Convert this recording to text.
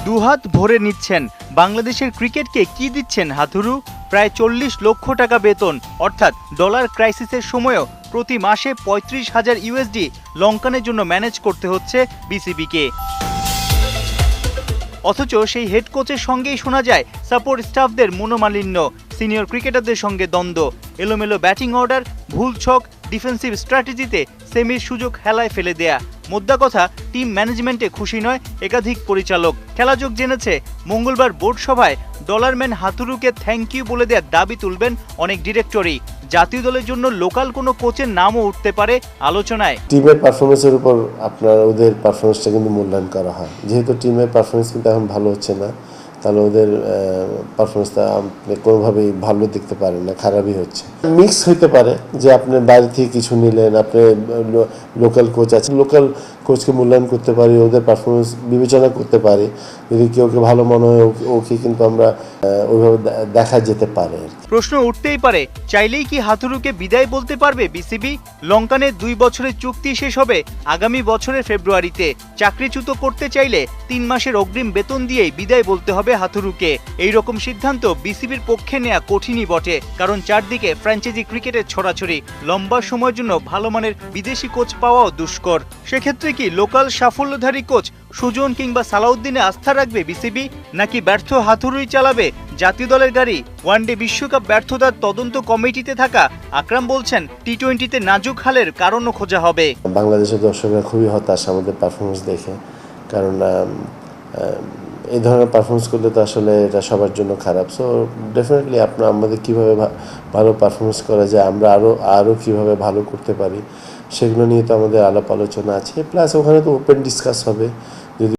দুহাত ভরে নিচ্ছেন। বাংলাদেশের ক্রিকেটকে কি দিচ্ছেন হাথুরু? প্রায় 40 লক্ষ টাকা বেতন, অর্থাৎ ডলার ক্রাইসিসের সময়ও প্রতি মাসে 35,000 ইউএসডি লঙ্কানের জন্য ম্যানেজ করতে হচ্ছে বিসিবিকে। অথচ সেই হেড কোচের সঙ্গেই শোনা যায় সাপোর্ট স্টাফদের মনোমালিন্য, সিনিয়র ক্রিকেটারদের সঙ্গে দ্বন্দ্ব, এলোমেলো ব্যাটিং অর্ডার, ভুল ছক, ডিফেন্সিভ স্ট্র্যাটেজিতে সেমির সুযোগ হেলায় ফেলে দেয়া। মোদ্দা কথা, টিম ম্যানেজমেন্টে খুশি নয় একাধিক পরিচালক। খেলাযোগ জেনেছে মঙ্গলবার বোর্ড সভায় ডলারম্যান হাথুরুকে থ্যাংক ইউ বলে দেওয়ার দাবি তুলবেন অনেক ডিরেক্টরই। জাতীয় দলের জন্য লোকাল কোনো কোচের নামও উঠতে পারে আলোচনায়। টিমের পারফরমেন্সের উপর আপনার ওদের পারফরমেন্সটা কিন্তু মূল্যায়ন করা হয়। যেহেতু টিমের পারফরমেন্স কিন্তু এখন ভালো হচ্ছে না, তাহলে ওদের পারফরমেন্সটা আপনি কোনোভাবেই ভালো দেখতে পারেন না, খারাপই হচ্ছে। মিক্স হইতে পারে যে আপনি বাইরে থেকে কিছু নিলেন, আপনি লোকাল কোচ আছে, লোকাল কোচকে মূল্যায়ন করতে পারি, ওদের পারফরমেন্স বিবেচনা করতে পারি। যদি কেউকে ভালো মনে হয় ওকে কিন্তু আমরা ওইভাবে দেখা যেতে পারে। প্রশ্ন উঠতেই পারে, চাইলেই কি হাথুরুকে বিদায় বলতে পারবে বিসিবি? লঙ্কানের 2 বছরের চুক্তি শেষ হবে আগামী বছরের ফেব্রুয়ারিতে। চাকরিচ্যুত করতে চাইলে 3 মাসের অগ্রিম বেতন দিয়েই বিদায় বলতে হবে হাথুরুকে। এই রকম সিদ্ধান্ত বিসিবির পক্ষে নেওয়া কঠিনই বটে, কারণ চারদিকে ফ্র্যাঞ্চাইজি ক্রিকেটের ছড়াছড়ি। লম্বা সময়ের জন্য ভালো মানের বিদেশি কোচ পাওয়াও দুষ্কর। সেক্ষেত্রে কি লোকাল সাফল্যধারী কোচ সুজন কিংবা সালাউদ্দিনে আস্থা রাখবে বিসিবি, নাকি ব্যর্থ হাথুরুই চালাবে জাতীয় দলের গাড়ি? ওয়ানডে বিশ্বকাপ ব্যর্থতার তদন্ত কমিটিতে থাকা আকরাম বলছেন, টি-20তে নাজুক হালের কারণও খোঁজা হবে। বাংলাদেশের দর্শকরা খুবই হতাশ আমাদের পারফরমেন্স দেখে, কারণ এই ধরনের পারফরমেন্স করলে তো আসলে এটা সবার জন্য খারাপ। সো ডেফিনেটলি আমাদের কীভাবে ভালো পারফরমেন্স করা যায়, আমরা আরও কীভাবে ভালো করতে পারি, সেগুলো নিয়ে তো আমাদের আলাপ আলোচনা আছে। প্লাস ওখানে তো ওপেন ডিসকাস হবে। যদি